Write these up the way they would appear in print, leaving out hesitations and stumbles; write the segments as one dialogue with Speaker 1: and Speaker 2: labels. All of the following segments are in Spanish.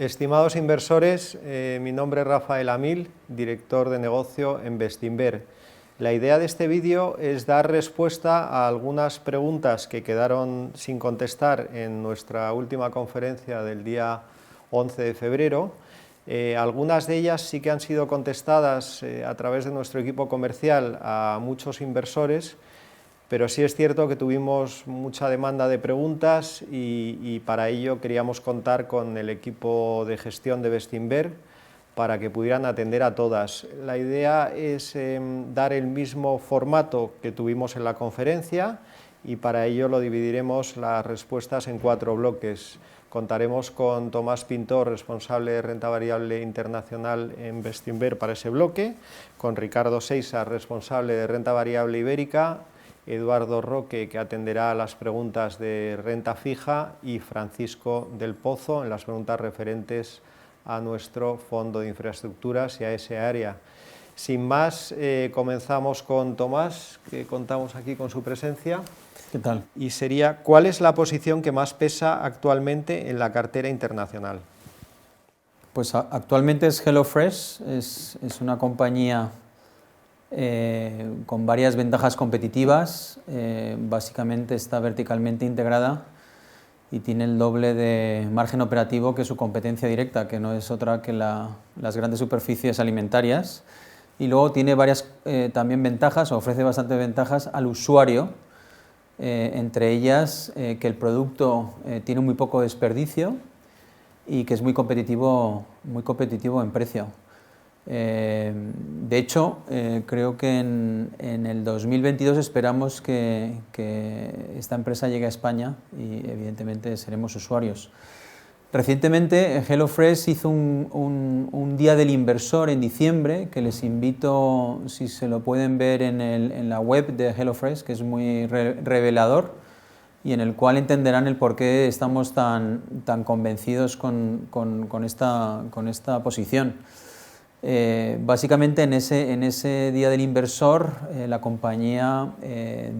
Speaker 1: Estimados inversores, mi nombre es Rafael Amil, director de negocio en Bestinver. La idea de este vídeo es dar respuesta a algunas preguntas que quedaron sin contestar en nuestra última conferencia del día 11 de febrero. Algunas de ellas sí que han sido contestadas a través de nuestro equipo comercial a muchos inversores, pero sí es cierto que tuvimos mucha demanda de preguntas y para ello queríamos contar con el equipo de gestión de Bestinver para que pudieran atender a todas. La idea es dar el mismo formato que tuvimos en la conferencia y para ello lo dividiremos las respuestas en 4 bloques. Contaremos con Tomás Pintor, responsable de renta variable internacional en Bestinver para ese bloque, con Ricardo Seixas, responsable de renta variable ibérica, Eduardo Roque, que atenderá a las preguntas de renta fija, y Francisco del Pozo en las preguntas referentes a nuestro fondo de infraestructuras y a ese área. Sin más, comenzamos con Tomás, que contamos aquí con su presencia.
Speaker 2: ¿Qué tal?
Speaker 1: Y sería, ¿cuál es la posición que más pesa actualmente en la cartera internacional?
Speaker 2: Pues actualmente es HelloFresh, es una compañía con varias ventajas competitivas, básicamente está verticalmente integrada y tiene el doble de margen operativo que su competencia directa, que no es otra que las grandes superficies alimentarias, y luego tiene varias también ventajas, o ofrece bastantes ventajas al usuario, entre ellas que el producto tiene muy poco desperdicio y que es muy competitivo en precio. De hecho, creo que en el 2022 esperamos que esta empresa llegue a España y evidentemente seremos usuarios. Recientemente HelloFresh hizo un día del inversor en diciembre, que les invito, si se lo pueden ver en la web de HelloFresh, que es muy revelador y en el cual entenderán el por qué estamos tan convencidos con esta posición. Básicamente en ese día del inversor la compañía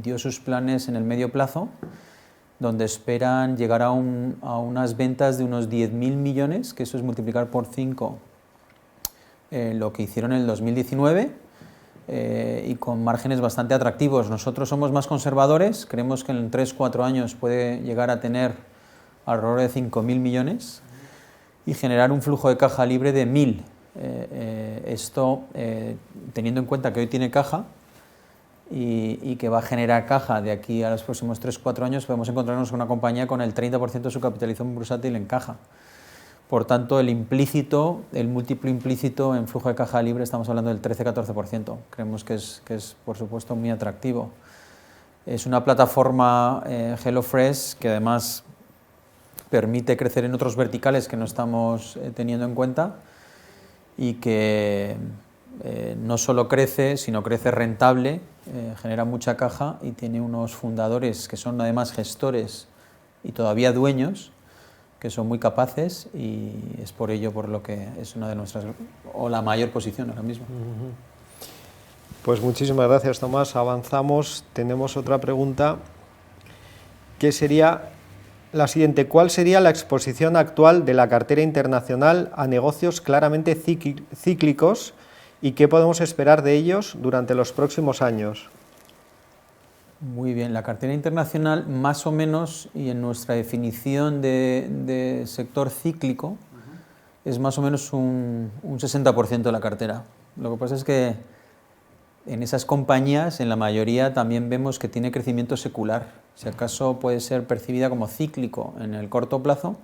Speaker 2: dio sus planes en el medio plazo, donde esperan llegar a unas ventas de unos 10.000 millones, que eso es multiplicar por 5 lo que hicieron en el 2019, y con márgenes bastante atractivos. Nosotros somos más conservadores, creemos que en 3-4 años puede llegar a tener alrededor de 5.000 millones y generar un flujo de caja libre de 1.000. Esto teniendo en cuenta que hoy tiene caja y que va a generar caja de aquí a los próximos 3-4 años, podemos encontrarnos con una compañía con el 30% de su capitalización bursátil en caja. Por tanto, el múltiplo implícito en flujo de caja libre estamos hablando del 13-14%. Creemos que es por supuesto muy atractivo. Es una plataforma HelloFresh que además permite crecer en otros verticales que no estamos teniendo en cuenta y que no solo crece, sino crece rentable, genera mucha caja y tiene unos fundadores que son además gestores y todavía dueños, que son muy capaces, y es por ello por lo que es una de nuestras, o la mayor posición ahora mismo.
Speaker 1: Pues muchísimas gracias, Tomás. Avanzamos. Tenemos otra pregunta que sería la siguiente: ¿cuál sería la exposición actual de la cartera internacional a negocios claramente cíclicos y qué podemos esperar de ellos durante los próximos años?
Speaker 2: Muy bien, la cartera internacional más o menos, y en nuestra definición de sector cíclico, es más o menos un 60% de la cartera. Lo que pasa es que en esas compañías, en la mayoría, también vemos que tiene crecimiento secular. Si acaso puede ser percibida como cíclico en el corto plazo,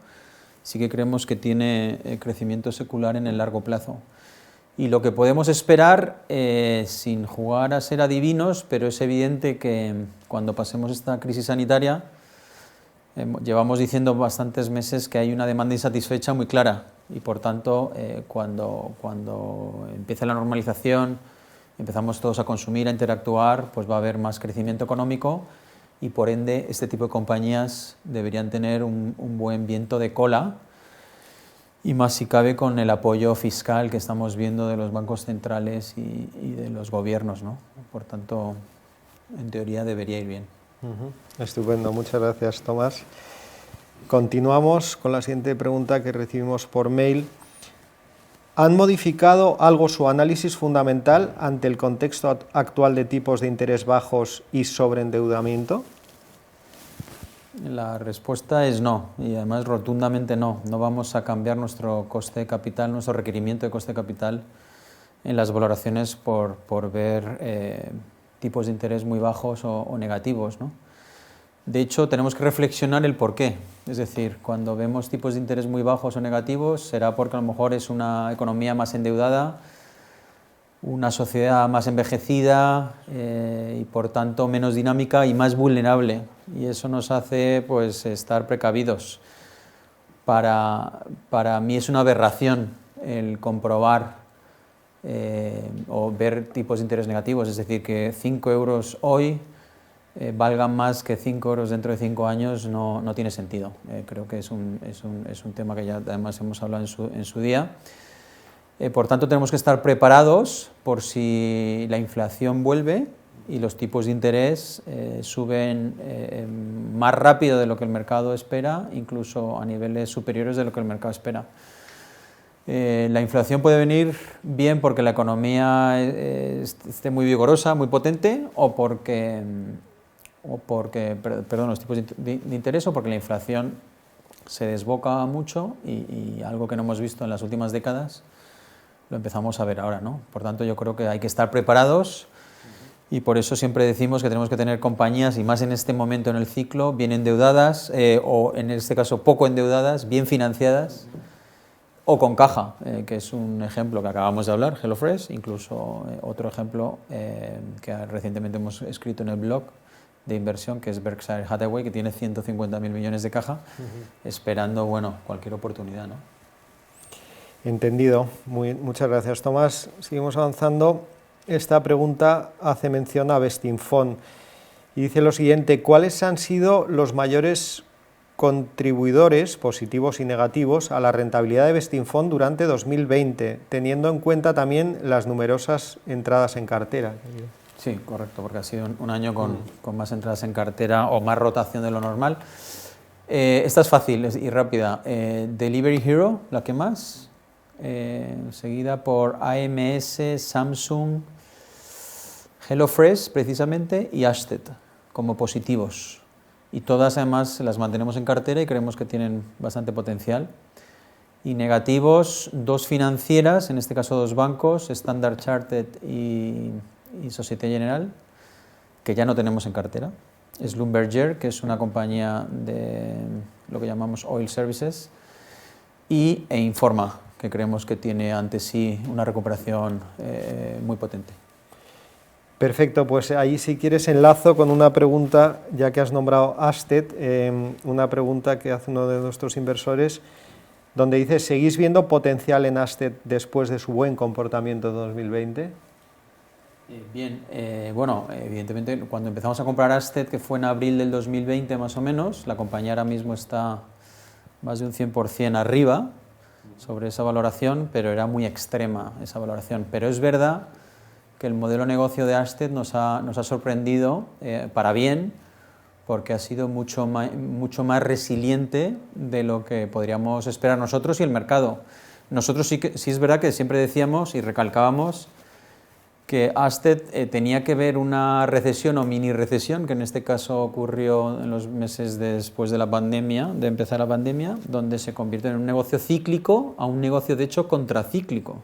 Speaker 2: sí que creemos que tiene crecimiento secular en el largo plazo. Y lo que podemos esperar, sin jugar a ser adivinos, pero es evidente que cuando pasemos esta crisis sanitaria, llevamos diciendo bastantes meses que hay una demanda insatisfecha muy clara y por tanto cuando empiece la normalización, empezamos todos a consumir, a interactuar, pues va a haber más crecimiento económico y por ende este tipo de compañías deberían tener un buen viento de cola, y más si cabe con el apoyo fiscal que estamos viendo de los bancos centrales y de los gobiernos, ¿no? Por tanto, en teoría debería ir bien.
Speaker 1: Estupendo, muchas gracias, Tomás. Continuamos con la siguiente pregunta que recibimos por mail. ¿Han modificado algo su análisis fundamental ante el contexto actual de tipos de interés bajos y sobreendeudamiento?
Speaker 2: La respuesta es no, y además rotundamente no. No vamos a cambiar nuestro coste de capital, nuestro requerimiento de coste de capital en las valoraciones por ver tipos de interés muy bajos o negativos, ¿no? De hecho, tenemos que reflexionar el por qué. Es decir, cuando vemos tipos de interés muy bajos o negativos, será porque a lo mejor es una economía más endeudada, una sociedad más envejecida y por tanto menos dinámica y más vulnerable. Y eso nos hace pues estar precavidos. Para mí es una aberración el comprobar o ver tipos de interés negativos, es decir, que 5 euros hoy valgan más que 5 euros dentro de 5 años, no tiene sentido. Creo que es un tema que ya además hemos hablado en su día. Por tanto, tenemos que estar preparados por si la inflación vuelve y los tipos de interés suben más rápido de lo que el mercado espera, incluso a niveles superiores de lo que el mercado espera. La inflación puede venir bien porque la economía esté muy vigorosa, muy potente, o porque los tipos de interés, o porque la inflación se desboca mucho y algo que no hemos visto en las últimas décadas lo empezamos a ver ahora, ¿no? Por tanto, yo creo que hay que estar preparados y por eso siempre decimos que tenemos que tener compañías, y más en este momento en el ciclo, bien endeudadas o en este caso poco endeudadas, bien financiadas o con caja, que es un ejemplo que acabamos de hablar, HelloFresh, incluso otro ejemplo que recientemente hemos escrito en el blog de inversión, que es Berkshire Hathaway, que tiene 150.000 millones de caja, esperando cualquier oportunidad, ¿no?
Speaker 1: Entendido. Muchas gracias, Tomás. Seguimos avanzando. Esta pregunta hace mención a Bestinfond y dice lo siguiente: ¿cuáles han sido los mayores contribuidores positivos y negativos a la rentabilidad de Bestinfond durante 2020, teniendo en cuenta también las numerosas entradas en cartera?
Speaker 2: Sí, correcto, porque ha sido un año con más entradas en cartera o más rotación de lo normal. Esta es fácil y rápida. Delivery Hero, la que más, seguida por AMS, Samsung, HelloFresh precisamente y Ashtead como positivos. Y todas además las mantenemos en cartera y creemos que tienen bastante potencial. Y negativos, 2 financieras, en este caso 2 bancos, Standard Chartered y Société Générale, que ya no tenemos en cartera. Es Schlumberger, que es una compañía de lo que llamamos Oil Services, e Informa, que creemos que tiene ante sí una recuperación muy potente.
Speaker 1: Perfecto, pues ahí si quieres enlazo con una pregunta, ya que has nombrado Ashtead, una pregunta que hace uno de nuestros inversores, donde dice: ¿seguís viendo potencial en Ashtead después de su buen comportamiento de 2020?
Speaker 2: Bien, evidentemente cuando empezamos a comprar Ashtead, que fue en abril del 2020 más o menos, la compañía ahora mismo está más de un 100% arriba sobre esa valoración, pero era muy extrema esa valoración. Pero es verdad que el modelo de negocio de Ashtead nos ha sorprendido para bien, porque ha sido mucho más resiliente de lo que podríamos esperar nosotros y el mercado. Nosotros sí es verdad que siempre decíamos y recalcábamos que Ashtead tenía que ver una recesión o mini recesión, que en este caso ocurrió en los meses después de la pandemia, de empezar la pandemia, donde se convirtió en un negocio cíclico a un negocio de hecho contracíclico.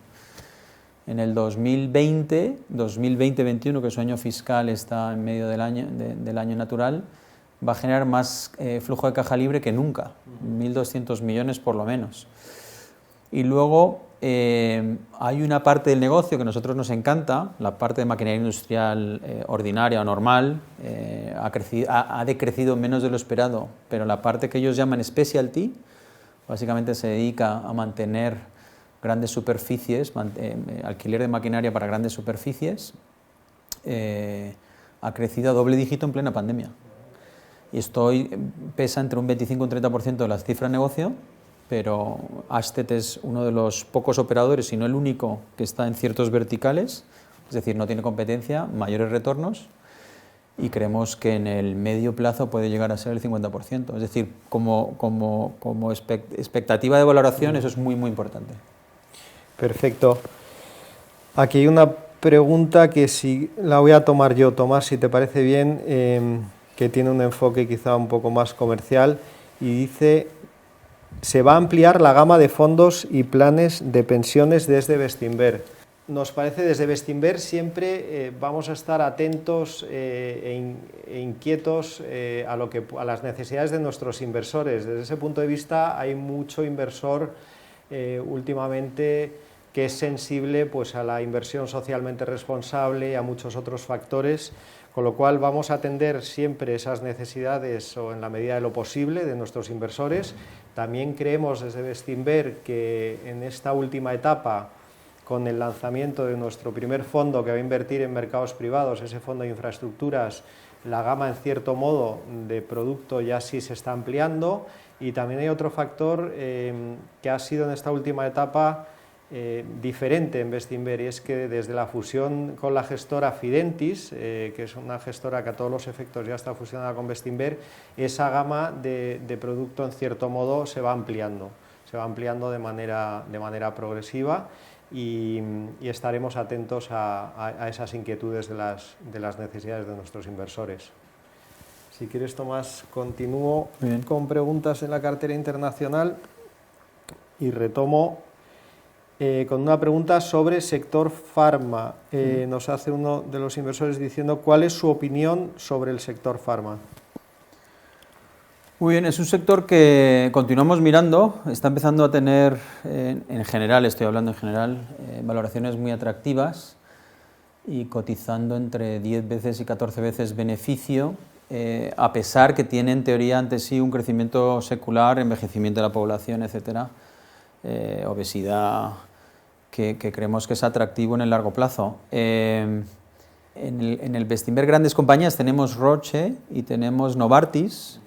Speaker 2: En el 2020-21, que su año fiscal está en medio del año natural, va a generar más flujo de caja libre que nunca, 1.200 millones por lo menos. Y luego hay una parte del negocio que a nosotros nos encanta, la parte de maquinaria industrial ordinaria o normal, ha decrecido menos de lo esperado, pero la parte que ellos llaman specialty, básicamente se dedica a mantener grandes superficies, alquiler de maquinaria para grandes superficies, ha crecido a doble dígito en plena pandemia. Y esto pesa entre un 25 y un 30% de las cifras de negocio, pero Ashtead es uno de los pocos operadores, si no el único, que está en ciertos verticales, es decir, no tiene competencia, mayores retornos, y creemos que en el medio plazo puede llegar a ser el 50%. Es decir, como expectativa de valoración eso es muy, muy importante.
Speaker 1: Perfecto. Aquí hay una pregunta que si la voy a tomar yo, Tomás, si te parece bien, que tiene un enfoque quizá un poco más comercial y dice: ¿se va a ampliar la gama de fondos y planes de pensiones desde Bestinver? Nos parece desde Bestinver siempre vamos a estar atentos e inquietos a las necesidades de nuestros inversores. Desde ese punto de vista hay mucho inversor últimamente que es sensible pues, a la inversión socialmente responsable y a muchos otros factores, con lo cual vamos a atender siempre esas necesidades o en la medida de lo posible de nuestros inversores. También creemos desde Bestinver que en esta última etapa, con el lanzamiento de nuestro primer fondo que va a invertir en mercados privados, ese fondo de infraestructuras, la gama en cierto modo de producto ya sí se está ampliando. Y también hay otro factor que ha sido en esta última etapa diferente en Bestinver, y es que desde la fusión con la gestora Fidentis, que es una gestora que a todos los efectos ya está fusionada con Bestinver, esa gama de producto en cierto modo se va ampliando de manera progresiva, y estaremos atentos a esas inquietudes de las necesidades de nuestros inversores. Si quieres, Tomás, continúo con preguntas en la cartera internacional y retomo con una pregunta sobre sector farma. Nos hace uno de los inversores diciendo: ¿cuál es su opinión sobre el sector farma?
Speaker 2: Muy bien, es un sector que continuamos mirando, está empezando a tener, en general, estoy hablando en general, valoraciones muy atractivas y cotizando entre 10 veces y 14 veces beneficio, a pesar que tiene en teoría ante sí un crecimiento secular, envejecimiento de la población, etcétera, obesidad, que creemos que es atractivo en el largo plazo. En el Bestinver grandes compañías tenemos Roche y tenemos Novartis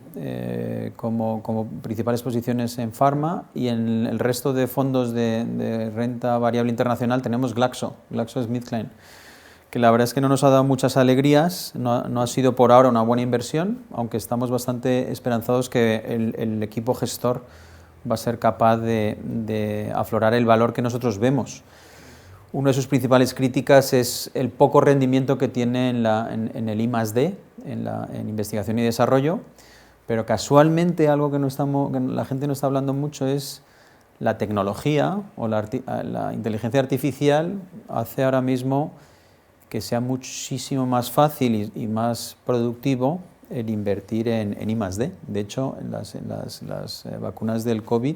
Speaker 2: como principales posiciones en farma, y en el resto de fondos de renta variable internacional tenemos GlaxoSmithKline, que la verdad es que no nos ha dado muchas alegrías, no ha sido por ahora una buena inversión, aunque estamos bastante esperanzados que el equipo gestor va a ser capaz de aflorar el valor que nosotros vemos. Una de sus principales críticas es el poco rendimiento que tiene en el I+D, en investigación y desarrollo, pero casualmente algo que la gente no está hablando mucho es la tecnología o la inteligencia artificial hace ahora mismo que sea muchísimo más fácil y más productivo el invertir en I+D. De hecho, en las vacunas del COVID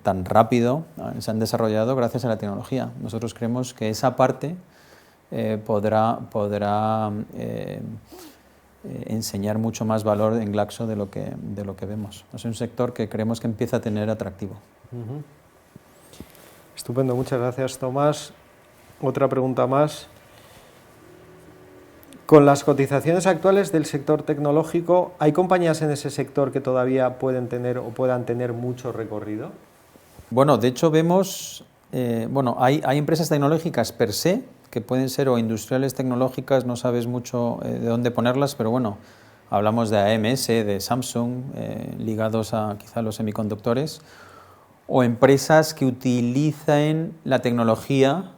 Speaker 2: tan rápido se han desarrollado gracias a la tecnología. Nosotros creemos que esa parte podrá enseñar mucho más valor en Glaxo de lo que vemos. Es un sector que creemos que empieza a tener atractivo.
Speaker 1: Estupendo, muchas gracias, Tomás. Otra pregunta más. Con las cotizaciones actuales del sector tecnológico, ¿hay compañías en ese sector que todavía puedan tener mucho recorrido?
Speaker 2: Bueno, de hecho vemos, hay empresas tecnológicas per se, que pueden ser o industriales tecnológicas, no sabes mucho de dónde ponerlas, pero bueno, hablamos de AMS, de Samsung, ligados a quizá los semiconductores, o empresas que utilizan la tecnología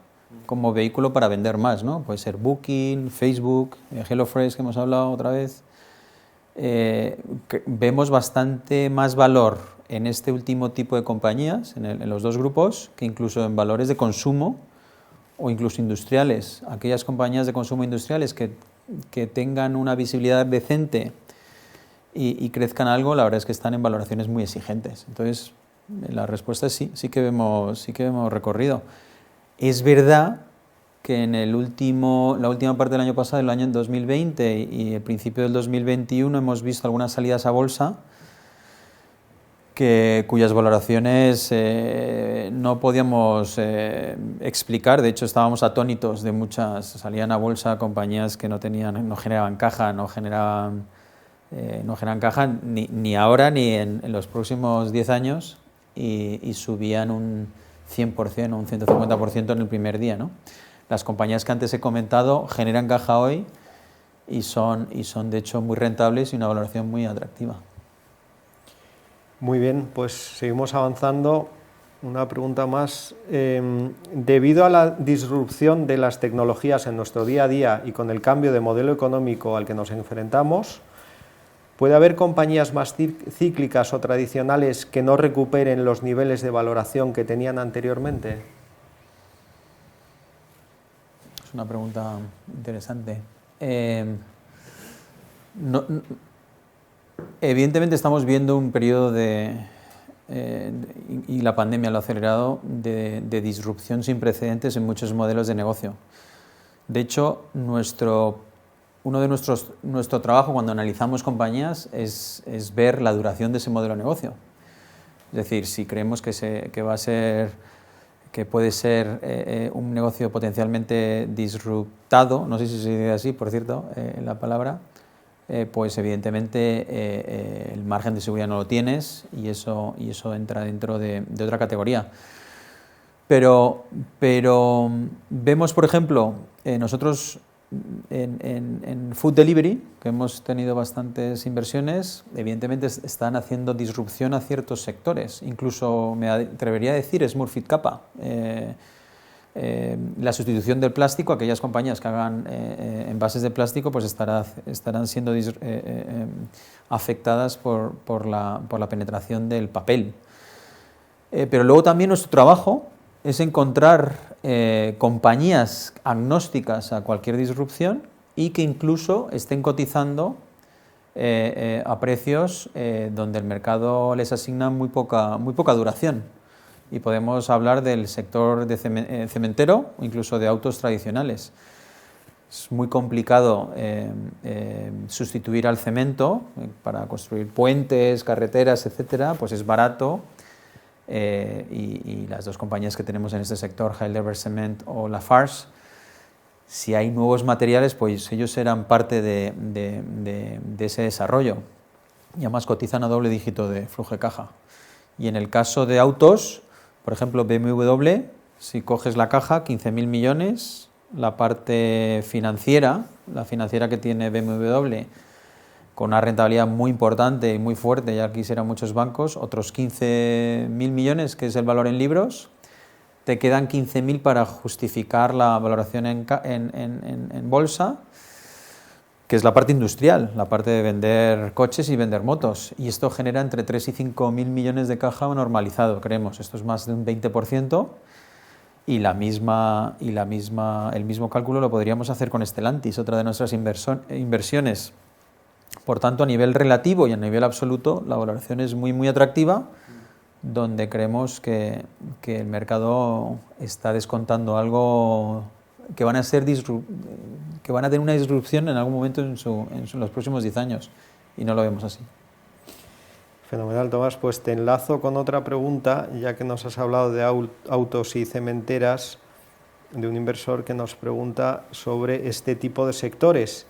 Speaker 2: como vehículo para vender más, ¿no? Puede ser Booking, Facebook, HelloFresh, que hemos hablado otra vez. Vemos bastante más valor en este último tipo de compañías, en los dos grupos, que incluso en valores de consumo o incluso industriales. Aquellas compañías de consumo industriales que tengan una visibilidad decente y crezcan algo, la verdad es que están en valoraciones muy exigentes. Entonces, la respuesta es sí que vemos recorrido. Es verdad que en la última parte del año pasado, el año 2020 y el principio del 2021, hemos visto algunas salidas a bolsa cuyas valoraciones no podíamos explicar. De hecho, estábamos atónitos de muchas. Salían a bolsa compañías que no generaban caja, no generan caja ni ahora ni en los próximos 10 años, y subían un 100% o un 150% en el primer día, ¿no? Las compañías que antes he comentado generan caja hoy y son de hecho muy rentables y una valoración muy atractiva.
Speaker 1: Muy bien, pues seguimos avanzando. Una pregunta más. Debido a la disrupción de las tecnologías en nuestro día a día y con el cambio de modelo económico al que nos enfrentamos, ¿puede haber compañías más cíclicas o tradicionales que no recuperen los niveles de valoración que tenían anteriormente?
Speaker 2: Es una pregunta interesante. Evidentemente estamos viendo un periodo y la pandemia lo ha acelerado, de disrupción sin precedentes en muchos modelos de negocio. De hecho, nuestro trabajo cuando analizamos compañías es ver la duración de ese modelo de negocio. Es decir, si creemos que puede ser un negocio potencialmente disruptado, no sé si se dice así, por cierto, la palabra, pues evidentemente el margen de seguridad no lo tienes y eso entra dentro de otra categoría. Pero vemos, por ejemplo, nosotros en Food Delivery, que hemos tenido bastantes inversiones, evidentemente están haciendo disrupción a ciertos sectores. Incluso me atrevería a decir Smurfit Kappa. La sustitución del plástico, aquellas compañías que hagan envases de plástico, pues estarán siendo afectadas por la penetración del papel. Pero luego también nuestro trabajo es encontrar compañías agnósticas a cualquier disrupción y que incluso estén cotizando a precios donde el mercado les asigna muy poca duración. Y podemos hablar del sector de cementero o incluso de autos tradicionales. Es muy complicado sustituir al cemento para construir puentes, carreteras, etcétera, pues es barato. Y las dos compañías que tenemos en este sector, HeidelbergCement o Lafarge, si hay nuevos materiales, pues ellos serán parte de ese desarrollo. Y además cotizan a doble dígito de flujo de caja. Y en el caso de autos, por ejemplo, BMW, si coges la caja, 15.000 millones, la parte financiera, la financiera que tiene BMW, con una rentabilidad muy importante y muy fuerte, ya quisieran muchos bancos, otros 15.000 millones, que es el valor en libros, te quedan 15.000 para justificar la valoración en bolsa, que es la parte industrial, la parte de vender coches y vender motos. Y esto genera entre 3 y 5.000 millones de caja normalizado, creemos. Esto es más de un 20%. Y el mismo cálculo lo podríamos hacer con Stellantis, otra de nuestras inversiones. Por tanto, a nivel relativo y a nivel absoluto, la valoración es muy, muy atractiva, donde creemos que el mercado está descontando algo que van a tener una disrupción en algún momento en los próximos 10 años, y no lo vemos así.
Speaker 1: Fenomenal, Tomás. Pues te enlazo con otra pregunta, ya que nos has hablado de autos y cementeras, de un inversor que nos pregunta sobre este tipo de sectores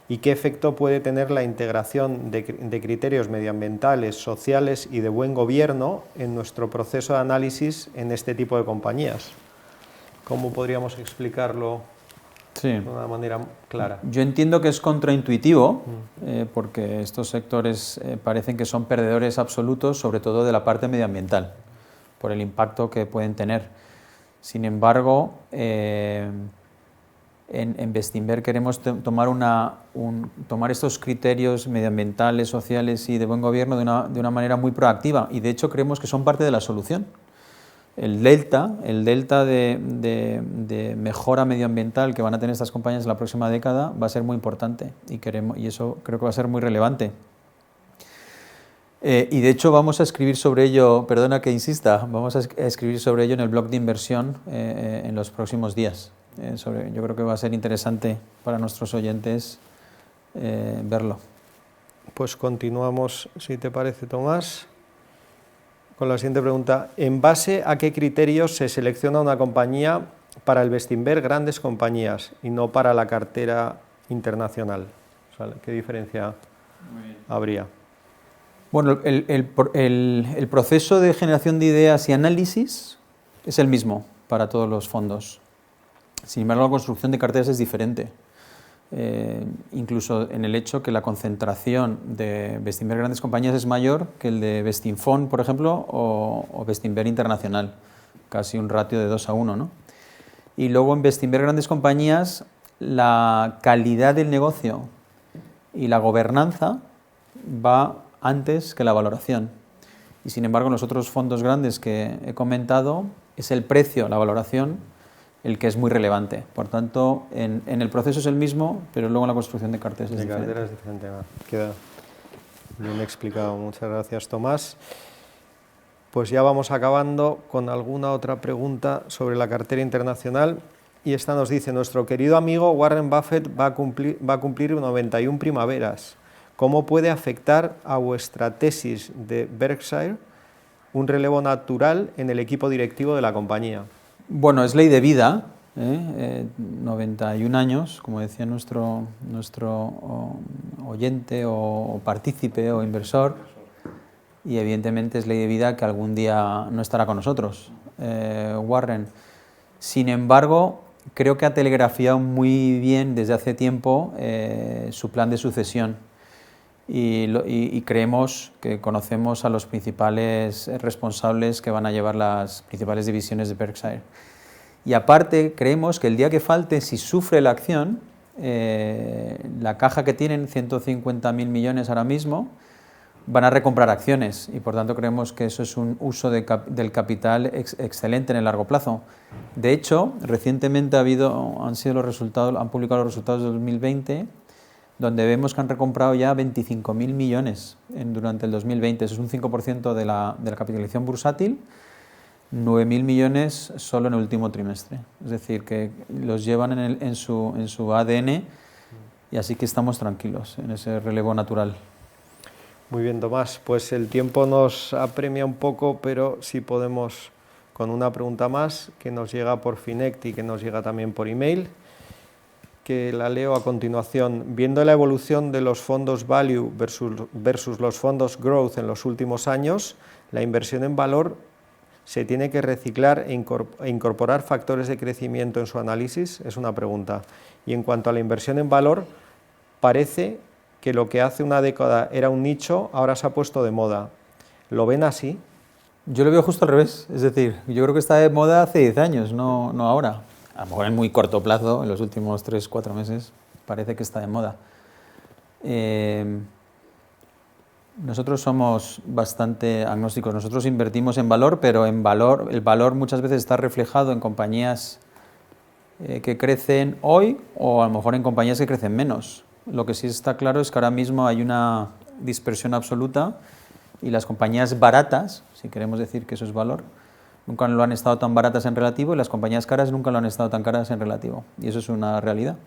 Speaker 1: y qué efecto puede tener la integración de criterios medioambientales, sociales y de buen gobierno en nuestro proceso de análisis en este tipo de compañías. ¿Cómo podríamos explicarlo de una manera clara?
Speaker 2: Yo entiendo que es contraintuitivo, porque estos sectores parecen que son perdedores absolutos, sobre todo de la parte medioambiental, por el impacto que pueden tener. Sin embargo, en Bestinver queremos tomar estos criterios medioambientales, sociales y de buen gobierno de una manera muy proactiva, y de hecho creemos que son parte de la solución. El delta de mejora medioambiental que van a tener estas compañías en la próxima década va a ser muy importante y eso creo que va a ser muy relevante. Y de hecho vamos a escribir sobre ello, perdona que insista, vamos a escribir sobre ello en el blog de inversión en los próximos días. Yo creo que va a ser interesante para nuestros oyentes verlo.
Speaker 1: Pues continuamos, si te parece, Tomás, con la siguiente pregunta. ¿En base a qué criterios se selecciona una compañía para el Bestinver Grandes Compañías y no para la cartera internacional? O sea, ¿qué diferencia habría?
Speaker 2: Bueno, el proceso de generación de ideas y análisis es el mismo para todos los fondos. Sin embargo, la construcción de carteras es diferente. incluso en el hecho que la concentración de Bestinver Grandes Compañías es mayor que el de Bestinfond, por ejemplo, o Bestinver Internacional, casi un ratio de 2:1, ¿no? Y luego en Bestinver Grandes Compañías la calidad del negocio y la gobernanza va antes que la valoración. Y sin embargo, en los otros fondos grandes que he comentado, es el precio, la valoración, el que es muy relevante. Por tanto, en el proceso es el mismo, pero luego en la construcción de carteras es diferente.
Speaker 1: Cartera es diferente. Queda bien explicado. Muchas gracias, Tomás. Pues ya vamos acabando con alguna otra pregunta sobre la cartera internacional. Y esta nos dice, nuestro querido amigo Warren Buffett va a cumplir 91 primaveras. ¿Cómo puede afectar a vuestra tesis de Berkshire un relevo natural en el equipo directivo de la compañía?
Speaker 2: Bueno, es ley de vida, 91 años, como decía nuestro oyente o partícipe o inversor, y evidentemente es ley de vida que algún día no estará con nosotros, Warren. Sin embargo, creo que ha telegrafiado muy bien desde hace tiempo su plan de sucesión. Y creemos que conocemos a los principales responsables que van a llevar las principales divisiones de Berkshire. Y aparte, creemos que el día que falte, si sufre la acción, la caja que tienen, 150.000 millones ahora mismo, van a recomprar acciones y por tanto creemos que eso es un uso del capital excelente en el largo plazo. De hecho, recientemente han publicado los resultados de 2020, donde vemos que han recomprado ya 25.000 millones durante el 2020. Eso es un 5% de la capitalización bursátil, 9.000 millones solo en el último trimestre. Es decir, que los llevan en su ADN y así que estamos tranquilos en ese relevo natural.
Speaker 1: Muy bien, Tomás. Pues el tiempo nos apremia un poco, pero si podemos con una pregunta más que nos llega por Finect y que nos llega también por email, que la leo a continuación. Viendo la evolución de los fondos Value versus los fondos Growth en los últimos años, la inversión en valor se tiene que reciclar e incorporar factores de crecimiento en su análisis, es una pregunta. Y en cuanto a la inversión en valor, parece que lo que hace una década era un nicho, ahora se ha puesto de moda. ¿Lo ven así?
Speaker 2: Yo lo veo justo al revés, es decir, yo creo que está de moda hace 10 años, no ahora. A lo mejor en muy corto plazo, en los últimos 3-4 meses, parece que está de moda. Nosotros somos bastante agnósticos. Nosotros invertimos en valor, pero el valor muchas veces está reflejado en compañías que crecen hoy o a lo mejor en compañías que crecen menos. Lo que sí está claro es que ahora mismo hay una dispersión absoluta y las compañías baratas, si queremos decir que eso es valor, nunca lo han estado tan baratas en relativo y las compañías caras nunca lo han estado tan caras en relativo. Y eso es una realidad.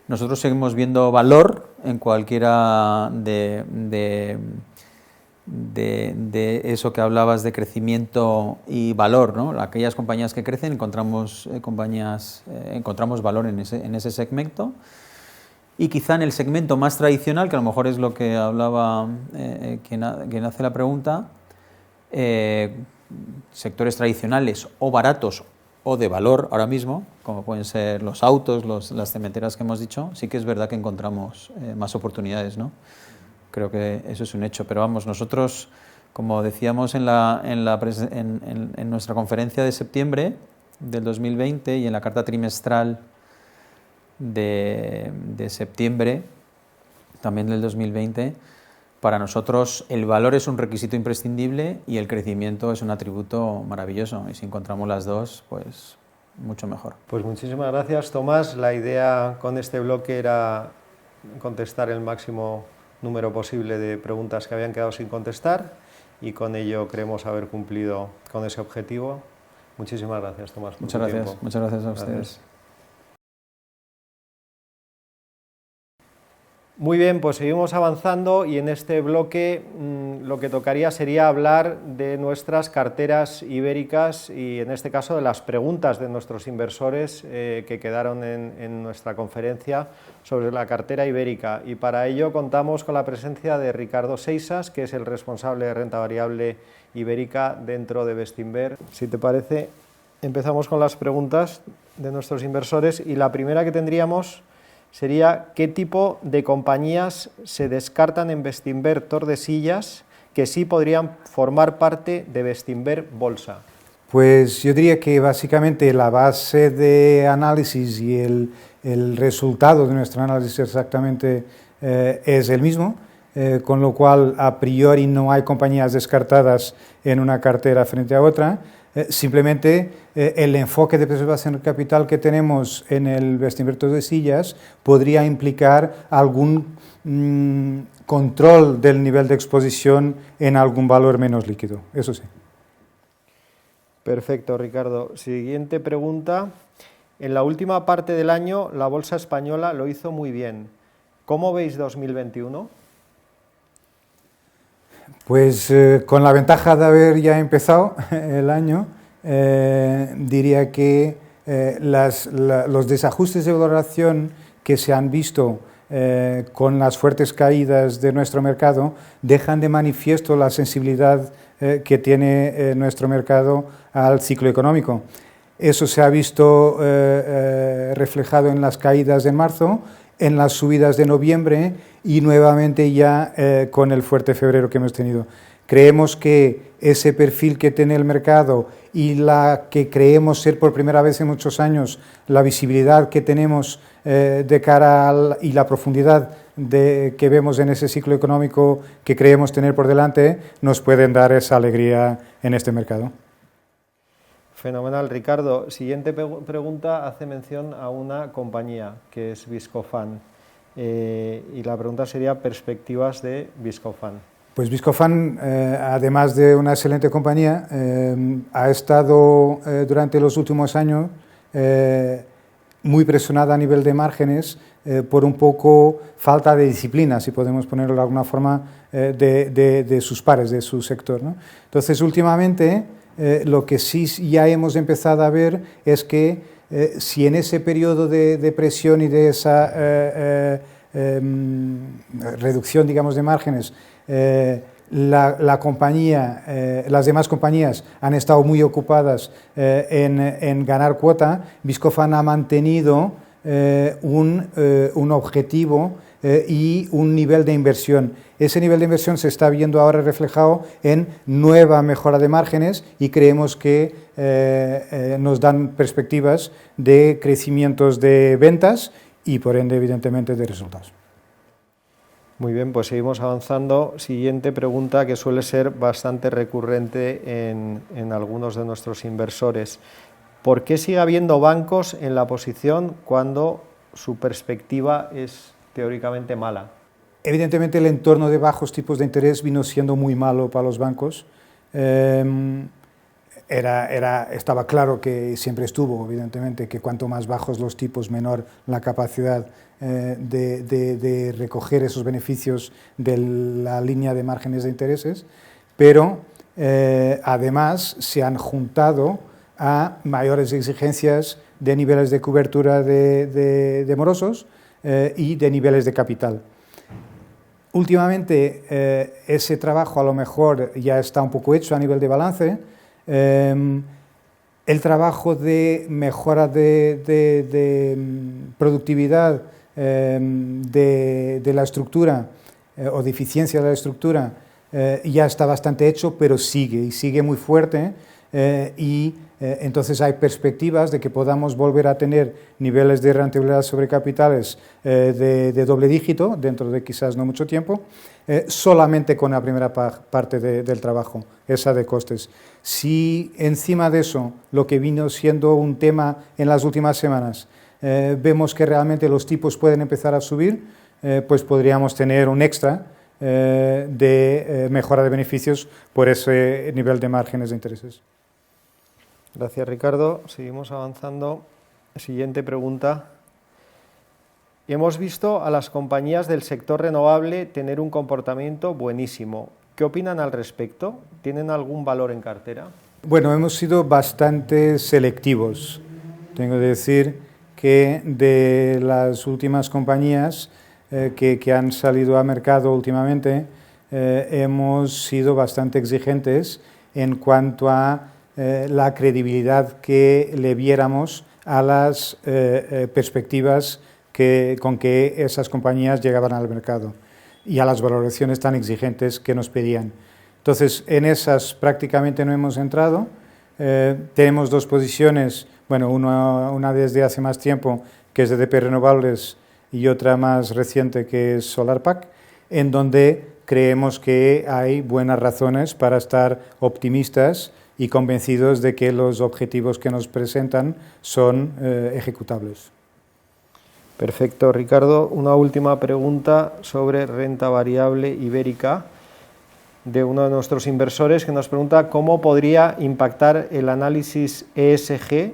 Speaker 2: Nosotros seguimos viendo valor en cualquiera de eso que hablabas de crecimiento y valor, ¿no? Aquellas compañías que crecen encontramos valor en ese segmento. Y quizá en el segmento más tradicional, que a lo mejor es lo que hablaba quien hace la pregunta, sectores tradicionales o baratos o de valor ahora mismo, como pueden ser los autos, las cementeras que hemos dicho, sí que es verdad que encontramos más oportunidades, ¿no? Creo que eso es un hecho, pero vamos, nosotros, como decíamos en nuestra conferencia de septiembre del 2020 y en la carta trimestral de septiembre también del 2020, para nosotros el valor es un requisito imprescindible y el crecimiento es un atributo maravilloso. Y si encontramos las dos, pues mucho mejor.
Speaker 1: Pues muchísimas gracias, Tomás. La idea con este bloque era contestar el máximo número posible de preguntas que habían quedado sin contestar y con ello creemos haber cumplido con ese objetivo. Muchísimas gracias, Tomás.
Speaker 2: Muchas gracias. Muchas gracias a ustedes.
Speaker 1: Muy bien, pues seguimos avanzando y en este bloque lo que tocaría sería hablar de nuestras carteras ibéricas y en este caso de las preguntas de nuestros inversores que quedaron en nuestra conferencia sobre la cartera ibérica, y para ello contamos con la presencia de Ricardo Seixas, que es el responsable de renta variable ibérica dentro de Bestinver. Si te parece, empezamos con las preguntas de nuestros inversores y la primera que tendríamos sería ¿qué tipo de compañías se descartan en Bestinver Tordesillas que sí podrían formar parte de Bestinver Bolsa?
Speaker 3: Pues yo diría que básicamente la base de análisis y el resultado de nuestro análisis exactamente es el mismo, con lo cual a priori no hay compañías descartadas en una cartera frente a otra. Simplemente el enfoque de preservación del capital que tenemos en el Bestinver Tordesillas podría implicar algún control del nivel de exposición en algún valor menos líquido, eso sí.
Speaker 1: Perfecto, Ricardo. Siguiente pregunta. En la última parte del año la bolsa española lo hizo muy bien. ¿Cómo veis 2021?
Speaker 3: Pues con la ventaja de haber ya empezado el año, diría que los desajustes de valoración que se han visto con las fuertes caídas de nuestro mercado dejan de manifiesto la sensibilidad que tiene nuestro mercado al ciclo económico. Eso se ha visto reflejado en las caídas de marzo, en las subidas de noviembre y nuevamente ya con el fuerte febrero que hemos tenido. Creemos que ese perfil que tiene el mercado y la que creemos ser por primera vez en muchos años, la visibilidad que tenemos de cara y la profundidad que vemos en ese ciclo económico que creemos tener por delante, nos pueden dar esa alegría en este mercado.
Speaker 1: Fenomenal, Ricardo. Siguiente pregunta hace mención a una compañía que es Viscofan. Y la pregunta sería perspectivas de Viscofan.
Speaker 3: Pues Viscofan, además de una excelente compañía, ha estado durante los últimos años muy presionada a nivel de márgenes por un poco falta de disciplina, si podemos ponerlo de alguna forma, de sus pares, de su sector, ¿no? Entonces, últimamente, lo que sí ya hemos empezado a ver es que si en ese periodo de presión y de esa reducción, digamos, de márgenes, la compañía, las demás compañías han estado muy ocupadas en ganar cuota, Viscofan ha mantenido un objetivo y un nivel de inversión. Ese nivel de inversión se está viendo ahora reflejado en nueva mejora de márgenes y creemos que nos dan perspectivas de crecimientos de ventas y por ende evidentemente de resultados.
Speaker 1: Muy bien, pues seguimos avanzando. Siguiente pregunta que suele ser bastante recurrente en algunos de nuestros inversores. ¿Por qué sigue habiendo bancos en la posición cuando su perspectiva es teóricamente mala?
Speaker 3: Evidentemente el entorno de bajos tipos de interés vino siendo muy malo para los bancos. Estaba claro que siempre estuvo, evidentemente, que cuanto más bajos los tipos, menor la capacidad de recoger esos beneficios de la línea de márgenes de intereses, pero además se han juntado a mayores exigencias de niveles de cobertura de morosos y de niveles de capital. Últimamente ese trabajo a lo mejor ya está un poco hecho a nivel de balance. El trabajo de mejora de productividad de la estructura o de eficiencia de la estructura ya está bastante hecho, pero sigue muy fuerte y entonces hay perspectivas de que podamos volver a tener niveles de rentabilidad sobre capitales de doble dígito dentro de quizás no mucho tiempo, solamente con la primera parte del trabajo, esa de costes. Si encima de eso, lo que vino siendo un tema en las últimas semanas, vemos que realmente los tipos pueden empezar a subir, pues podríamos tener un extra de mejora de beneficios por ese nivel de márgenes de intereses.
Speaker 1: Gracias, Ricardo. Seguimos avanzando. Siguiente pregunta. Hemos visto a las compañías del sector renovable tener un comportamiento buenísimo. ¿Qué opinan al respecto? ¿Tienen algún valor en cartera?
Speaker 3: Bueno, hemos sido bastante selectivos. Tengo que decir que de las últimas compañías que han salido a mercado últimamente, hemos sido bastante exigentes en cuanto a la credibilidad que le viéramos a las perspectivas con que esas compañías llegaban al mercado y a las valoraciones tan exigentes que nos pedían. Entonces, en esas prácticamente no hemos entrado. Tenemos dos posiciones, bueno, una desde hace más tiempo, que es de EDP Renovables, y otra más reciente, que es SolarPack, en donde creemos que hay buenas razones para estar optimistas y convencidos de que los objetivos que nos presentan son ejecutables.
Speaker 1: Perfecto, Ricardo. Una última pregunta sobre renta variable ibérica de uno de nuestros inversores, que nos pregunta cómo podría impactar el análisis ESG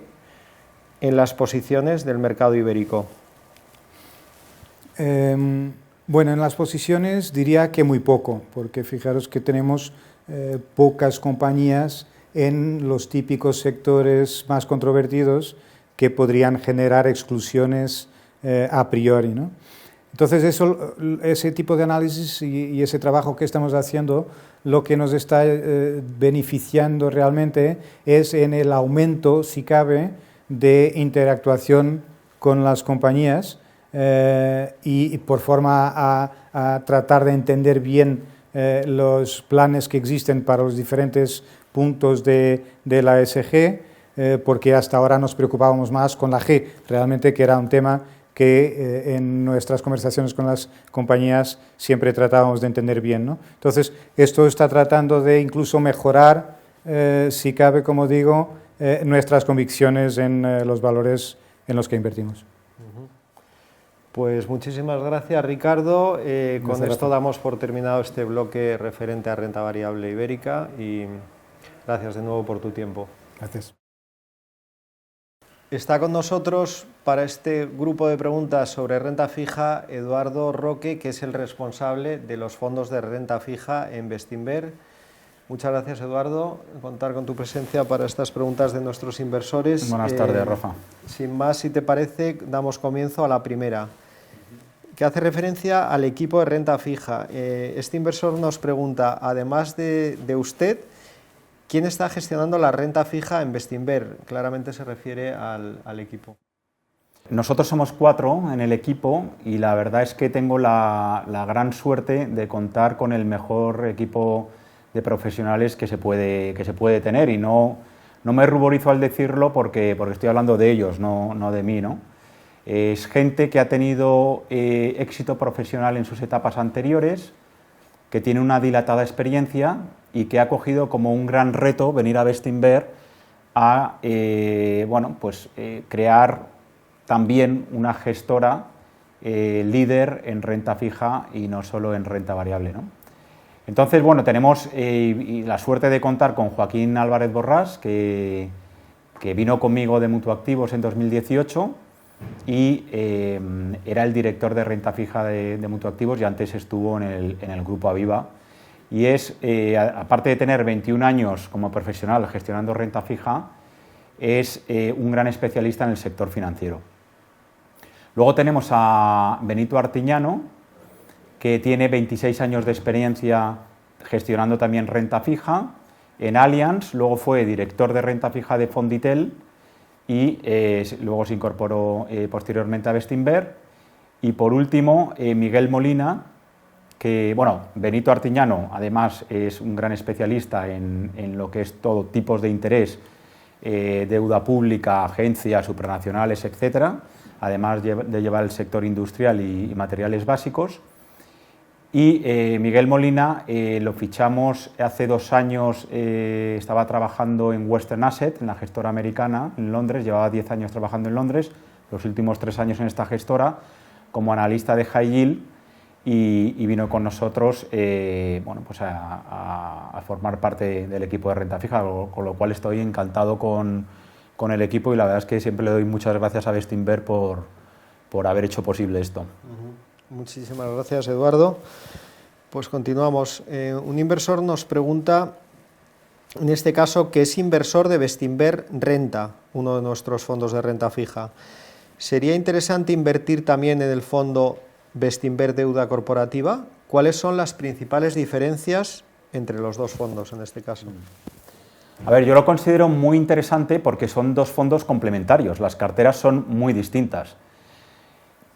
Speaker 1: en las posiciones del mercado ibérico.
Speaker 3: Bueno, en las posiciones diría que muy poco, porque fijaros que tenemos pocas compañías en los típicos sectores más controvertidos que podrían generar exclusiones a priori, ¿no? Entonces, ese tipo de análisis y ese trabajo que estamos haciendo, lo que nos está beneficiando realmente es en el aumento, si cabe, de interactuación con las compañías y por forma a tratar de entender bien los planes que existen para los diferentes puntos de la ESG, porque hasta ahora nos preocupábamos más con la G, realmente, que era un tema que en nuestras conversaciones con las compañías siempre tratábamos de entender bien, ¿no? Entonces, esto está tratando de incluso mejorar, si cabe, como digo, nuestras convicciones en los valores en los que invertimos.
Speaker 1: Pues muchísimas gracias, Ricardo. Con esto damos por terminado este bloque referente a renta variable ibérica y gracias de nuevo por tu tiempo.
Speaker 3: Gracias.
Speaker 1: Está con nosotros para este grupo de preguntas sobre renta fija Eduardo Roque, que es el responsable de los fondos de renta fija en Bestinver. Muchas gracias, Eduardo, por contar con tu presencia para estas preguntas de nuestros inversores.
Speaker 4: Buenas tardes, Rafa.
Speaker 1: Sin más, si te parece, damos comienzo a la primera, que hace referencia al equipo de renta fija. Este inversor nos pregunta, además de usted, ¿quién está gestionando la renta fija en Bestinver? Claramente se refiere al equipo.
Speaker 4: Nosotros somos 4 en el equipo y la verdad es que tengo la gran suerte de contar con el mejor equipo de profesionales que se puede tener, y no me ruborizo al decirlo porque estoy hablando de ellos, no de mí, ¿no? Es gente que ha tenido éxito profesional en sus etapas anteriores, que tiene una dilatada experiencia y que ha cogido como un gran reto venir a Bestinver a crear también una gestora líder en renta fija y no solo en renta variable, ¿no? Entonces, bueno, tenemos la suerte de contar con Joaquín Álvarez Borrás, que vino conmigo de Mutuactivos en 2018 y era el director de renta fija de Mutuactivos y antes estuvo en el grupo Aviva. Y es, aparte de tener 21 años como profesional gestionando renta fija, es un gran especialista en el sector financiero. Luego tenemos a Benito Artiñano, que tiene 26 años de experiencia gestionando también renta fija en Allianz, luego fue director de renta fija de Fonditel y luego se incorporó posteriormente a Bestinver. Y por último, Miguel Molina, que, bueno, Benito Artiñano además es un gran especialista en lo que es todo tipos de interés, deuda pública, agencias, supranacionales, etcétera, además de llevar el sector industrial y materiales básicos. Y Miguel Molina lo fichamos hace 2 años, estaba trabajando en Western Asset, en la gestora americana, en Londres, llevaba 10 años trabajando en Londres, los últimos 3 años en esta gestora, como analista de High Yield, y vino con nosotros a formar parte del equipo de renta fija, con lo cual estoy encantado con el equipo y la verdad es que siempre le doy muchas gracias a Bestinver por haber hecho posible esto.
Speaker 1: Muchísimas gracias, Eduardo. Pues continuamos. Un inversor nos pregunta, en este caso, que es inversor de Bestinver Renta, uno de nuestros fondos de renta fija. ¿Sería interesante invertir también en el fondo Bestinver Deuda Corporativa? ¿Cuáles son las principales diferencias entre los dos fondos en este caso?
Speaker 4: A ver, yo lo considero muy interesante porque son 2 fondos complementarios, las carteras son muy distintas.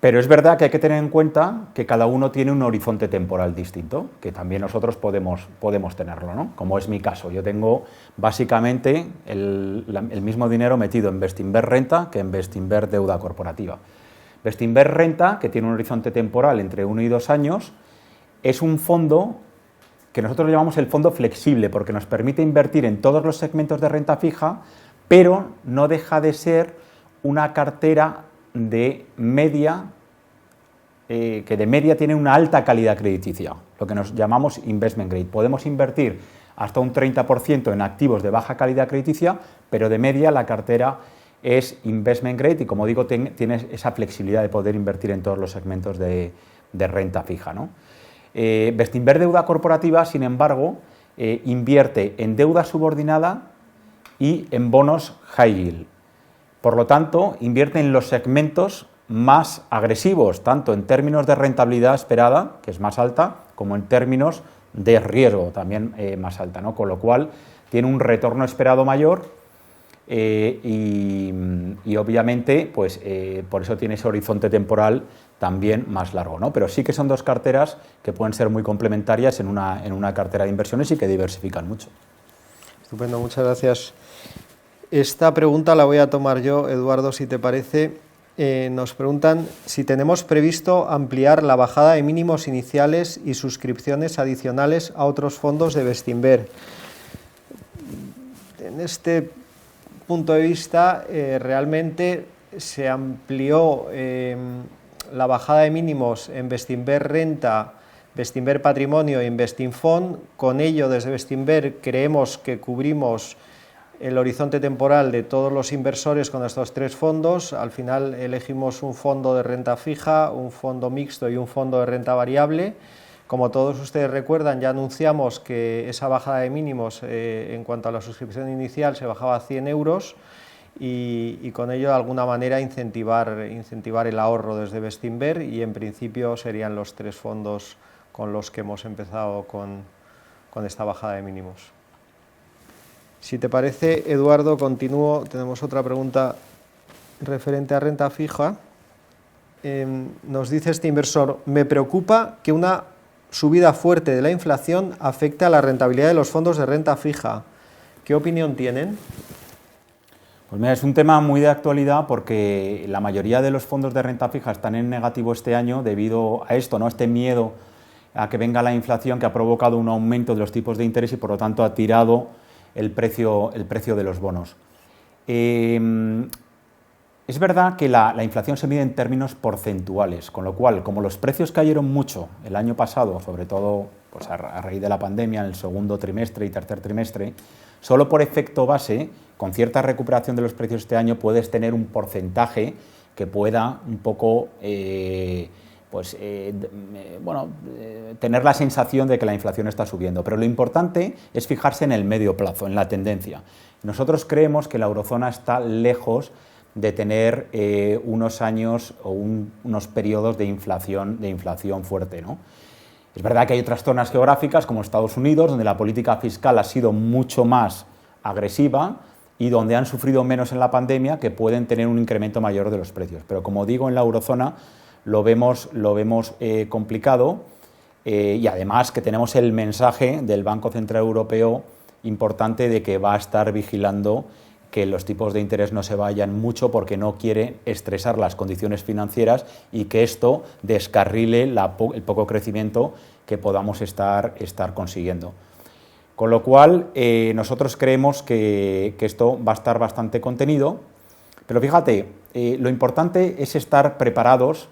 Speaker 4: Pero es verdad que hay que tener en cuenta que cada uno tiene un horizonte temporal distinto, que también nosotros podemos tenerlo, ¿no? Como es mi caso. Yo tengo básicamente el mismo dinero metido en Bestinver Renta que en Bestinver Deuda Corporativa. Bestinver Renta, que tiene un horizonte temporal entre 1 y 2 años, es un fondo que nosotros llamamos el fondo flexible, porque nos permite invertir en todos los segmentos de renta fija, pero no deja de ser una cartera de media, que de media tiene una alta calidad crediticia, lo que nos llamamos investment grade. Podemos invertir hasta un 30% en activos de baja calidad crediticia, pero de media la cartera es investment grade y, como digo, tiene esa flexibilidad de poder invertir en todos los segmentos de renta fija, ¿no? Bestinver Deuda Corporativa, sin embargo, invierte en deuda subordinada y en bonos high yield. Por lo tanto, invierte en los segmentos más agresivos, tanto en términos de rentabilidad esperada, que es más alta, como en términos de riesgo, también más alta, ¿no? Con lo cual, tiene un retorno esperado mayor y obviamente, pues, por eso tiene ese horizonte temporal también más largo, ¿no? Pero sí que son dos carteras que pueden ser muy complementarias en una cartera de inversiones y que diversifican mucho.
Speaker 1: Estupendo, muchas gracias. Esta pregunta la voy a tomar yo, Eduardo, si te parece. Nos preguntan si tenemos previsto ampliar la bajada de mínimos iniciales y suscripciones adicionales a otros fondos de Bestinver. En este punto de vista, realmente se amplió la bajada de mínimos en Bestinver Renta, Bestinver Patrimonio y en Bestinfond. Con ello, desde Bestinver creemos que cubrimos el horizonte temporal de todos los inversores con estos 3 fondos. Al final elegimos un fondo de renta fija, un fondo mixto y un fondo de renta variable. Como todos ustedes recuerdan, ya anunciamos que esa bajada de mínimos en cuanto a la suscripción inicial se bajaba a 100 euros y con ello de alguna manera incentivar el ahorro desde Bestinver, y en principio serían los 3 fondos con los que hemos empezado con esta bajada de mínimos. Si te parece, Eduardo, continúo. Tenemos otra pregunta referente a renta fija. Nos dice este inversor: me preocupa que una subida fuerte de la inflación afecte a la rentabilidad de los fondos de renta fija. ¿Qué opinión tienen?
Speaker 4: Pues mira, es un tema muy de actualidad porque la mayoría de los fondos de renta fija están en negativo este año debido a esto, ¿no? Este miedo a que venga la inflación, que ha provocado un aumento de los tipos de interés y por lo tanto ha tirado el precio de los bonos. Es verdad que la inflación se mide en términos porcentuales, con lo cual, como los precios cayeron mucho el año pasado, sobre todo pues a raíz de la pandemia, en el segundo trimestre y tercer trimestre, solo por efecto base, con cierta recuperación de los precios este año, puedes tener un porcentaje que pueda un poco tener la sensación de que la inflación está subiendo. Pero lo importante es fijarse en el medio plazo, en la tendencia. Nosotros creemos que la eurozona está lejos de tener unos años o unos periodos de inflación fuerte, ¿no? Es verdad que hay otras zonas geográficas como Estados Unidos, donde la política fiscal ha sido mucho más agresiva y donde han sufrido menos en la pandemia, que pueden tener un incremento mayor de los precios. Pero como digo, en la eurozona lo vemos complicado y además que tenemos el mensaje del Banco Central Europeo importante de que va a estar vigilando que los tipos de interés no se vayan mucho porque no quiere estresar las condiciones financieras y que esto descarrile el poco crecimiento que podamos estar consiguiendo. Con lo cual, nosotros creemos que esto va a estar bastante contenido, pero fíjate, lo importante es estar preparados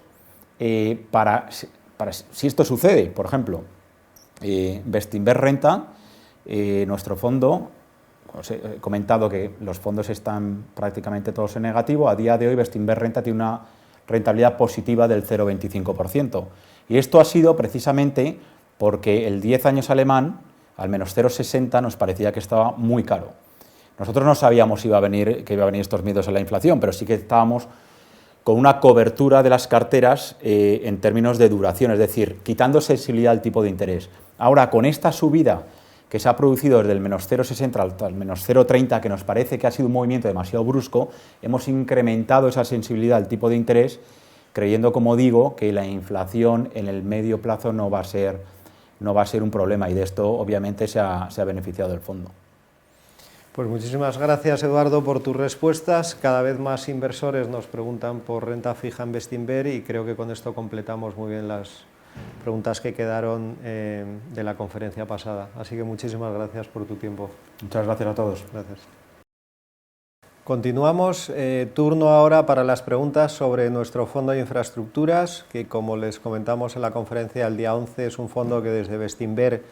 Speaker 4: para si esto sucede. Por ejemplo, Bestinver Renta, nuestro fondo, os he comentado que los fondos están prácticamente todos en negativo. A día de hoy Bestinver Renta tiene una rentabilidad positiva del 0,25%. Y esto ha sido precisamente porque el 10 años alemán, al menos 0,60, nos parecía que estaba muy caro. Nosotros no sabíamos que iba a venir estos miedos a la inflación, pero sí que estábamos con una cobertura de las carteras en términos de duración, es decir, quitando sensibilidad al tipo de interés. Ahora, con esta subida que se ha producido desde el menos 0,60 hasta el menos 0,30, que nos parece que ha sido un movimiento demasiado brusco, hemos incrementado esa sensibilidad al tipo de interés creyendo, como digo, que la inflación en el medio plazo no va a ser un problema, y de esto obviamente se ha beneficiado el fondo.
Speaker 1: Pues muchísimas gracias, Eduardo, por tus respuestas. Cada vez más inversores nos preguntan por renta fija en Bestinver y creo que con esto completamos muy bien las preguntas que quedaron de la conferencia pasada. Así que muchísimas gracias por tu tiempo.
Speaker 4: Muchas gracias a todos.
Speaker 1: Gracias. Continuamos. Turno ahora para las preguntas sobre nuestro fondo de infraestructuras, que como les comentamos en la conferencia el día 11 es un fondo que desde Bestinver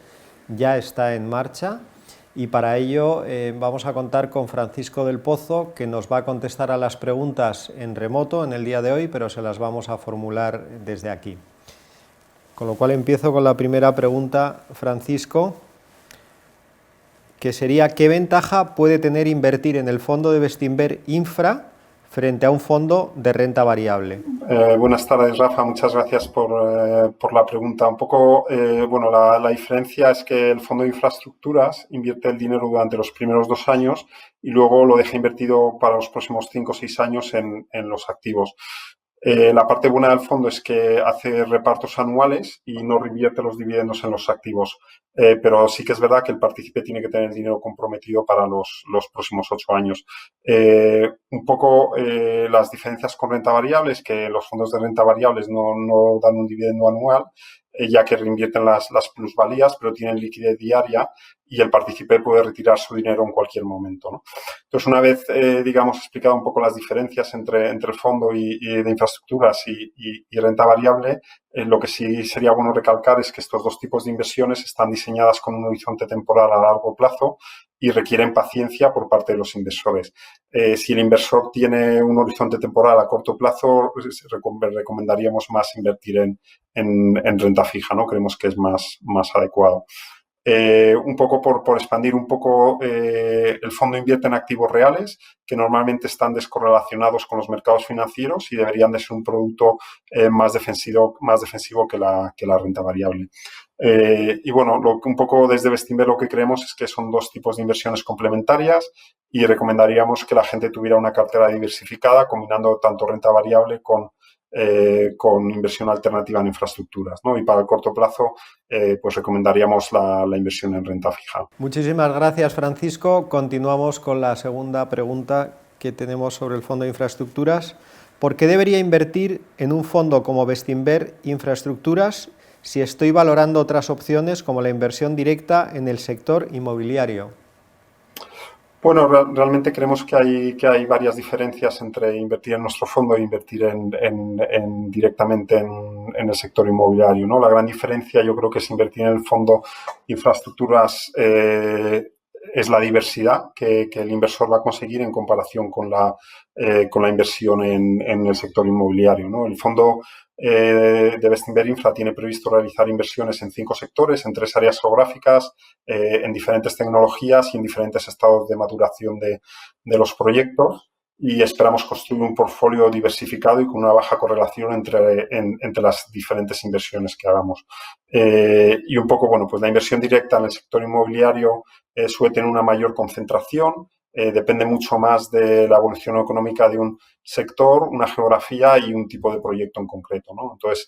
Speaker 1: ya está en marcha. Y para ello vamos a contar con Francisco del Pozo, que nos va a contestar a las preguntas en remoto en el día de hoy, pero se las vamos a formular desde aquí. Con lo cual empiezo con la primera pregunta, Francisco, que sería: ¿qué ventaja puede tener invertir en el fondo de Bestinver Infra frente a un fondo de renta variable?
Speaker 5: Buenas tardes, Rafa. Muchas gracias por la pregunta. Un poco, bueno, la diferencia es que el fondo de infraestructuras invierte el dinero durante los primeros 2 años y luego lo deja invertido para los próximos 5 o 6 años en los activos. La parte buena del fondo es que hace repartos anuales y no revierte los dividendos en los activos. Pero sí que es verdad que el partícipe tiene que tener el dinero comprometido para los próximos 8 años. Un poco las diferencias con renta variable es que los fondos de renta variables no dan un dividendo anual, ya que reinvierten las plusvalías, pero tienen liquidez diaria y el partícipe puede retirar su dinero en cualquier momento, ¿no? Entonces, una vez, digamos, explicado un poco las diferencias entre el fondo y de infraestructuras y renta variable, lo que sí sería bueno recalcar es que estos dos tipos de inversiones están diseñadas con un horizonte temporal a largo plazo y requieren paciencia por parte de los inversores. Si el inversor tiene un horizonte temporal a corto plazo, recomendaríamos más invertir en renta fija, ¿no? Creemos que es más adecuado. Un poco por expandir un poco, el fondo invierte en activos reales que normalmente están descorrelacionados con los mercados financieros y deberían de ser un producto más defensivo que la renta variable. Y bueno, un poco desde Bestinver lo que creemos es que son dos tipos de inversiones complementarias y recomendaríamos que la gente tuviera una cartera diversificada combinando tanto renta variable con inversión alternativa en infraestructuras, ¿no? Y para el corto plazo, pues recomendaríamos la inversión en renta fija.
Speaker 1: Muchísimas gracias, Francisco. Continuamos con la segunda pregunta que tenemos sobre el fondo de infraestructuras. ¿Por qué debería invertir en un fondo como Bestinver Infraestructuras si estoy valorando otras opciones como la inversión directa en el sector inmobiliario?
Speaker 5: Bueno, realmente creemos que hay varias diferencias entre invertir en nuestro fondo e invertir directamente en el sector inmobiliario, ¿no? La gran diferencia yo creo que es invertir en el fondo infraestructuras, es la diversidad que el inversor va a conseguir en comparación con la inversión en el sector inmobiliario, ¿no? El fondo de Bestinver Infra tiene previsto realizar inversiones en 5 sectores, en 3 áreas geográficas, en diferentes tecnologías y en diferentes estados de maduración de los proyectos, y esperamos construir un portfolio diversificado y con una baja correlación entre las diferentes inversiones que hagamos. Y un poco, bueno, pues la inversión directa en el sector inmobiliario suele tener una mayor concentración, depende mucho más de la evolución económica de un sector, una geografía y un tipo de proyecto en concreto, ¿no? Entonces,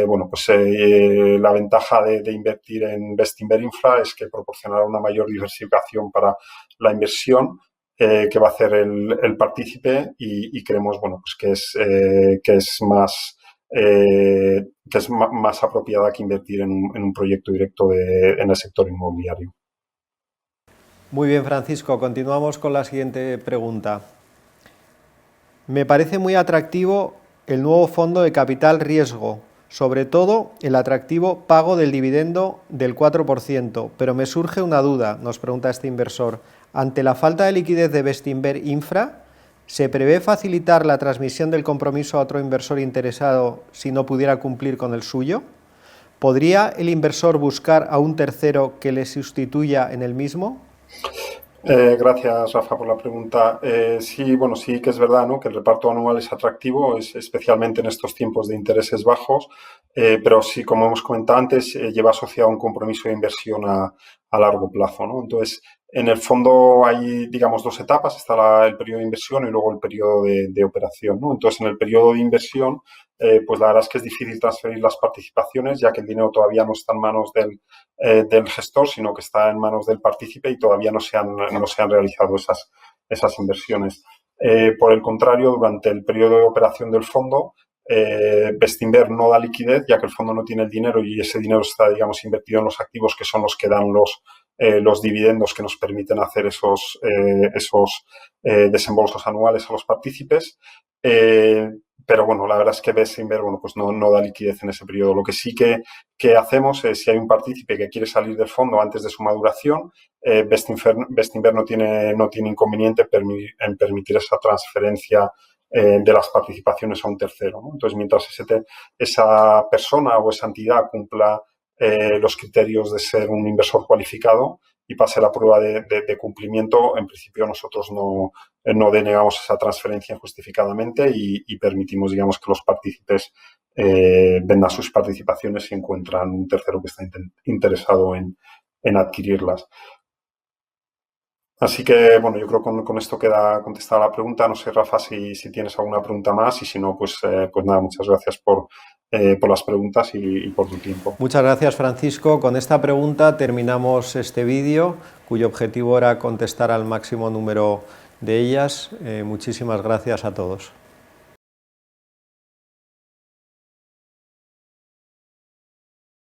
Speaker 5: bueno, pues la ventaja de invertir en Bestinver Infra es que proporcionará una mayor diversificación para la inversión que va a hacer el partícipe y creemos, bueno, pues que es más apropiada que invertir en un proyecto directo en el sector inmobiliario.
Speaker 1: Muy bien, Francisco. Continuamos con la siguiente pregunta. Me parece muy atractivo el nuevo fondo de capital riesgo, sobre todo el atractivo pago del dividendo del 4%, pero me surge una duda, nos pregunta este inversor. Ante la falta de liquidez de Bestinver Infra, ¿se prevé facilitar la transmisión del compromiso a otro inversor interesado si no pudiera cumplir con el suyo? ¿Podría el inversor buscar a un tercero que le sustituya en el mismo?
Speaker 5: Gracias, Rafa, por la pregunta. Sí, bueno, sí que es verdad, ¿no?, que el reparto anual es atractivo, especialmente en estos tiempos de intereses bajos, pero sí, como hemos comentado antes, lleva asociado un compromiso de inversión a largo plazo, ¿no? Entonces, en el fondo hay, digamos, 2 etapas. Está el periodo de inversión y luego el periodo de operación, ¿no? Entonces, en el periodo de inversión, pues la verdad es que es difícil transferir las participaciones, ya que el dinero todavía no está en manos del gestor, sino que está en manos del partícipe y todavía no se han realizado esas inversiones. Por el contrario, durante el periodo de operación del fondo, Bestinver no da liquidez, ya que el fondo no tiene el dinero y ese dinero está, digamos, invertido en los activos que son los que dan los dividendos que nos permiten hacer esos desembolsos anuales a los partícipes. Pero bueno, la verdad es que Bestinver, bueno, pues no da liquidez en ese periodo. Lo que sí que hacemos es, si hay un partícipe que quiere salir del fondo antes de su maduración, Bestinver no tiene inconveniente en permitir esa transferencia de las participaciones a un tercero, ¿no? Entonces, mientras esa persona o esa entidad cumpla los criterios de ser un inversor cualificado y pase la prueba de cumplimiento, en principio nosotros no denegamos esa transferencia injustificadamente y permitimos, digamos, que los partícipes vendan sus participaciones si encuentran un tercero que está interesado en adquirirlas. Así que, bueno, yo creo que con esto queda contestada la pregunta. No sé, Rafa, si tienes alguna pregunta más y si no, pues nada, muchas gracias por las preguntas y por tu tiempo.
Speaker 1: Muchas gracias, Francisco. Con esta pregunta terminamos este vídeo, cuyo objetivo era contestar al máximo número de ellas. Muchísimas gracias a todos.